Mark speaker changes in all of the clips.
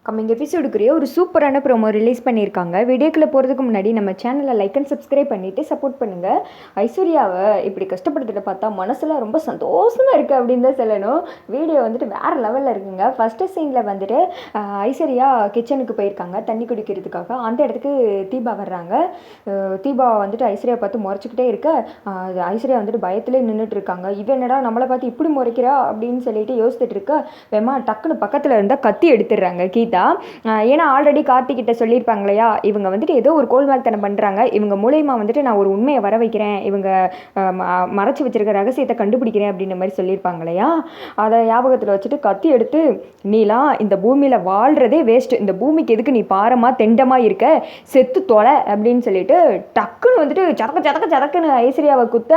Speaker 1: Coming எபிசோடுக்குரிய ஒரு சூப்பரான promo release பண்ணியிருக்காங்க. வீடியோக்குள்ளே போகிறதுக்கு முன்னாடி நம்ம சேனலை லைக் அண்ட் சப்ஸ்கிரைப் பண்ணிவிட்டு சப்போர்ட் பண்ணுங்கள். ஐஸ்வர்யாவை இப்படி கஷ்டப்படுத்திட்டு பார்த்தா மனசில் ரொம்ப சந்தோஷமாக இருக்குது அப்படின்னு தான் சொல்லணும். வீடியோ வந்துட்டு வேறு லெவலில் இருக்குங்க. ஃபஸ்ட்டு சீனில் வந்துட்டு ஐஸ்வர்யா கிச்சனுக்கு போயிருக்காங்க தண்ணி குடிக்கிறதுக்காக. அந்த இடத்துக்கு தீபா வர்றாங்க. தீபா வந்துட்டு ஐஸ்வர்யா பார்த்து முறைச்சிக்கிட்டே இருக்க ஐஸ்வர்யா வந்துட்டு பயத்திலே நின்றுட்டு இருக்காங்க. இவன் என்னடா நம்மளை பார்த்து இப்படி முறைக்கிறா அப்படின்னு சொல்லிட்டு யோசிச்சுட்டு இருக்க வேமா டக்குன்னு பக்கத்தில் இருந்தால் கத்தி எடுத்துடுறாங்க கீதா. ஏன்னா ஆல்ரெடி கார்த்திகிட்ட சொல்லியிருப்பாங்க இல்லையா, இவங்க வந்துட்டு ஏதோ ஒரு கோல்மால்தனம் பண்ணுறாங்க, இவங்க மூலயமா வந்துட்டு நான் ஒரு உண்மையை வர வைக்கிறேன், இவங்க மறைச்சி வச்சிருக்க ரகசியத்தை கண்டுபிடிக்கிறேன் அப்படின்ற மாதிரி சொல்லியிருப்பாங்க இல்லையா. அதை ஞாபகத்தில் வச்சுட்டு கத்தி எடுத்து, நீலாம் இந்த பூமியில் வாழ்கிறதே வேஸ்ட்டு, இந்த பூமிக்கு எதுக்கு நீ பாரமாக தெண்டமாக இருக்க, செத்து தொலை அப்படின்னு சொல்லிட்டு டக்குன்னு வந்துட்டு சதக்குன்னு ஐஸ்வர்யாவை குத்த,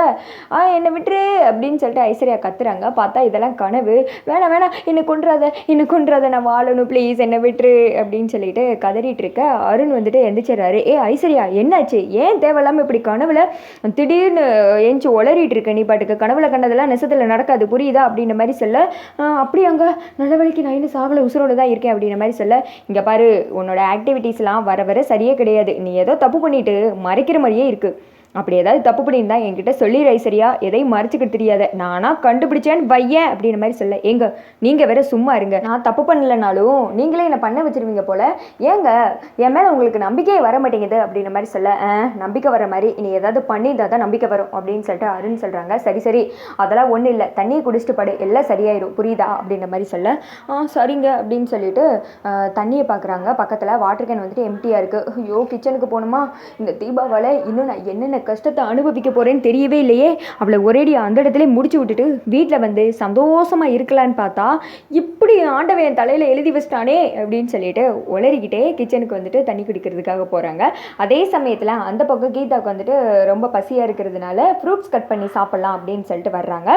Speaker 1: என்னை விட்டுரு அப்படின்னு சொல்லிட்டு ஐஸ்வர்யா கத்துறாங்க. பார்த்தா இதெல்லாம் கனவு, வேணாம் என்னை கொன்றாத நான் வாழணும் ப்ளீஸ் என்னை விட்டுரு அப்படின்னு சொல்லிட்டு கதறிட்டு இருக்க அருண் வந்துட்டு எந்திரிச்சிடறாரு. ஐஸ்வர்யா என்னாச்சு, ஏன் தேவையில்லாமல் இப்படி கனவுல திடீர்னு ஏஞ்சி உளறிட்டு இருக்க, நீ பாட்டுக்கு கனவுல கண்டதெல்லாம் நெசத்தில் நடக்காது புரியுதா அப்படின்ற மாதிரி சொல்ல, அப்படி அங்கே நல்ல வழிக்கு நான் இன்னும் சாவல உசுரோடு தான் இருக்கேன் அப்படின்ற மாதிரி சொல்ல, இங்கே பாரு உன்னோட ஆக்டிவிட்டீஸ்லாம் வர சரியே கிடையாது, நீ ஏதோ தப்பு பண்ணிட்டு மறைக்கிற மாதிரியே இருக்குது, அப்படி ஏதாவது தப்பு பண்ணியிருந்தா என்கிட்ட சொல்லிடு ஐஸ்வர்யா, எதையும் மறைச்சிக்கிட்டு தெரியாத, நானா கண்டுபிடிச்சேன்னு பையன் அப்படின்ற மாதிரி சொல்ல, நீங்கள் வேற சும்மா இருங்க, நான் தப்பு பண்ணலைனாலும் நீங்களே என்னை பண்ண வச்சிருவீங்க போல, ஏங்க என் மேலே உங்களுக்கு நம்பிக்கையே வர மாட்டேங்குது அப்படின்ற மாதிரி சொல்ல, நம்பிக்கை வர மாதிரி நீ ஏதாவது பண்ணியிருந்தா தான் நம்பிக்கை வரும் அப்படின்னு சொல்லிட்டு அருண் சொல்கிறாங்க. சரி அதெல்லாம் ஒன்றும் இல்லை, தண்ணியை குடிச்சிட்டு படு எல்லாம் சரியாயிடும் புரியுதா அப்படின்ற மாதிரி சொல்ல, சரிங்க அப்படின்னு சொல்லிட்டு தண்ணியை பார்க்குறாங்க. பக்கத்தில் வாட்டர் கேன் வந்துட்டு எம்டியாக இருக்குது. ஐயோ கிச்சனுக்கு போகணுமா, இந்த தீபாவளி இன்னும் நான் என்னென்ன கஷ்டத்தை அனுபவிக்க போகிறேன்னு தெரியவே இல்லையே, அவளை ஒரேடி அந்த இடத்துல முடிச்சு விட்டுட்டு வீட்டில் வந்து சந்தோஷமாக இருக்கலான்னு பார்த்தா இப்படி ஆண்டவன் என் தலையில் எழுதி வச்சிட்டானே அப்படின்னு சொல்லிட்டு உளறிக்கிட்டே கிச்சனுக்கு வந்துட்டு தண்ணி குடிக்கிறதுக்காக போகிறாங்க. அதே சமயத்தில் அந்த பக்கம் கீதாவுக்கு வந்துட்டு ரொம்ப பசியாக இருக்கிறதுனால ஃப்ரூட்ஸ் கட் பண்ணி சாப்பிட்லாம் அப்படின்னு சொல்லிட்டு வர்றாங்க.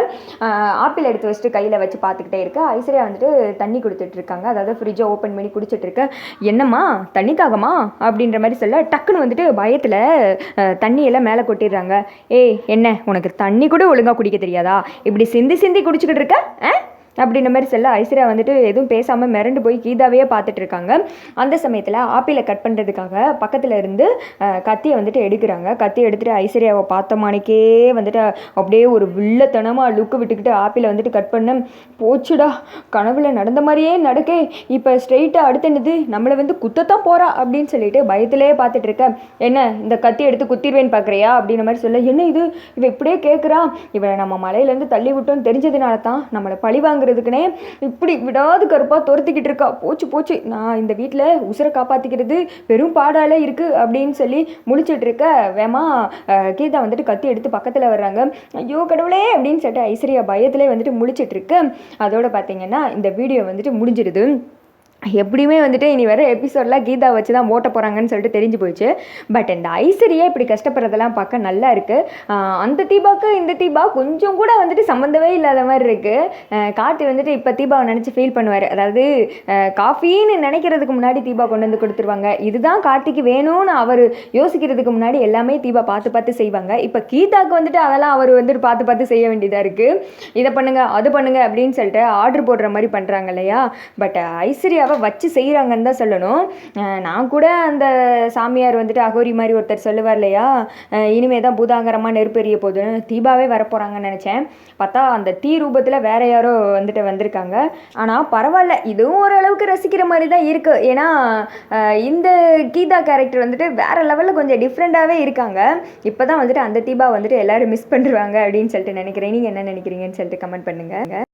Speaker 1: ஆப்பிள் எடுத்து வச்சுட்டு கையில் வச்சு பார்த்துக்கிட்டே இருக்க ஐஸ்வர்யா வந்துட்டு தண்ணி கொடுத்துட்டு இருக்காங்க. அதாவது ஃப்ரிட்ஜை ஓப்பன் பண்ணி குடிச்சிட்டு இருக்க, என்னம்மா தண்ணிக்காகமா அப்படின்ற மாதிரி சொல்ல, டக்குன்னு வந்துட்டு பயத்தில் தண்ணியெல்லாம் மேலே கொட்டிடுறாங்க. என்ன உனக்கு தண்ணி கூட ஒழுங்காக குடிக்க தெரியாதா, இப்படி சிந்தி குடிச்சுக்கிட்டு இருக்க அப்படின்ற மாதிரி சொல்ல, ஐஸ்வர்யா வந்துட்டு எதுவும் பேசாமல் மிரண்டு போய் கீதாவையே பார்த்துட்டு இருக்காங்க. அந்த சமயத்தில் ஆப்பிளை கட் பண்ணுறதுக்காக பக்கத்தில் இருந்து கத்தியை வந்துட்டு எடுக்கிறாங்க. கத்தியை எடுத்துகிட்டு ஐஸ்வர்யாவை பார்த்தமானிக்கே வந்துட்டு அப்படியே ஒரு வில்லத்தனமாக லுக்கு விட்டுக்கிட்டு ஆப்பிளை வந்துட்டு கட் பண்ண, போச்சுடா கனவுல நடந்த மாதிரியே நடக்கே, இப்போ ஸ்ட்ரெயிட்டாக அடுத்தனது நம்மளை வந்து குத்தத்தான் போகிறா அப்படின்னு சொல்லிட்டு பயத்திலே பார்த்துட்டு இருக்க, என்ன இந்த கத்தி எடுத்து குத்திடுவேன்னு பார்க்குறியா அப்படின்ற மாதிரி சொல்ல, என்ன இது இவ இப்படியே கேட்குறா, இவளை நம்ம மலையிலேருந்து தள்ளி விட்டோன்னு தெரிஞ்சதுனால தான் நம்மளை பழி வாங்குறதுக்குனே இப்படி விடாது கருப்பாக துரத்திக்கிட்டு இருக்கா, போச்சு நான் இந்த வீட்டில் உசுரை காப்பாற்றிக்கிறது பெரும் பாடால இருக்குது அப்படின்னு சொல்லி முழிச்சிட்டு இருக்க வேமா கீதா வந்துட்டு கத்தி எடுத்து பக்கத்தில் வர்றாங்க. ஐயோ கடவுளே அப்படின்னு சொல்லிட்டு ஐஸ்வர்யா பயத்திலே வந்துட்டு முழிச்சிட்டு இருக்கு. அதோட பார்த்தீங்கன்னா இந்த வீடியோ வந்துட்டு முடிஞ்சிடுது. எப்படியுமே வந்துட்டு இனி வர எபிசோடெலாம் கீதா வச்சு தான் ஓட்ட போகிறாங்கன்னு சொல்லிட்டு தெரிஞ்சு போச்சு. பட் இந்த ஐஸ்வர்யா இப்படி கஷ்டப்படுறதெல்லாம் பார்க்க நல்லா இருக்குது. அந்த தீபாவுக்கு இந்த தீபா கொஞ்சம் கூட வந்துட்டு சம்மந்தமே இல்லாத மாதிரி இருக்குது. கார்த்தி வந்துட்டு இப்போ தீபாவை நினச்சி ஃபீல் பண்ணுவார். அதாவது காஃபின்னு நினைக்கிறதுக்கு முன்னாடி தீபா கொண்டு வந்து கொடுத்துருவாங்க, இதுதான் கார்த்திக்கு வேணும்னு அவர் யோசிக்கிறதுக்கு முன்னாடி எல்லாமே தீபா பார்த்து செய்வாங்க. இப்போ கீதாவுக்கு வந்துட்டு அதெல்லாம் அவர் வந்துட்டு பார்த்து செய்ய வேண்டியதாக இருக்குது. இதை பண்ணுங்க அது பண்ணுங்க அப்படின்னு சொல்லிட்டு ஆர்டர் போடுற மாதிரி பண்ணுறாங்க இல்லையா. பட் ஐஸ்வர்யா வச்சு செய்கிறாங்கன்னு தான் சொல்லணும். நான் கூட அந்த சாமியார் வந்துட்டு அகோரி மாதிரி ஒருத்தர் சொல்லுவார் இல்லையா, இனிமே தான் பூதாகரமாக நெருப்பு எறிய போதுன்னு, தீபாவே வரப்போகிறாங்கன்னு நினச்சேன். பார்த்தா அந்த தீ ரூபத்தில் வேற யாரோ வந்துட்டு வந்திருக்காங்க. ஆனால் பரவாயில்ல, இதுவும் ஓரளவுக்கு ரசிக்கிற மாதிரி தான் இருக்குது. ஏன்னா இந்த கீதா கேரக்டர் வந்துட்டு வேற லெவலில் கொஞ்சம் டிஃப்ரெண்ட்டாகவே இருக்காங்க. இப்போ தான் வந்துட்டு அந்த தீபா வந்துட்டு எல்லோரும் மிஸ் பண்ணுறாங்க அப்படின்னு சொல்லிட்டு நினைக்கிறேன். நீங்கள் என்ன நினைக்கிறீங்கன்னு சொல்லிட்டு கமெண்ட் பண்ணுங்கள்.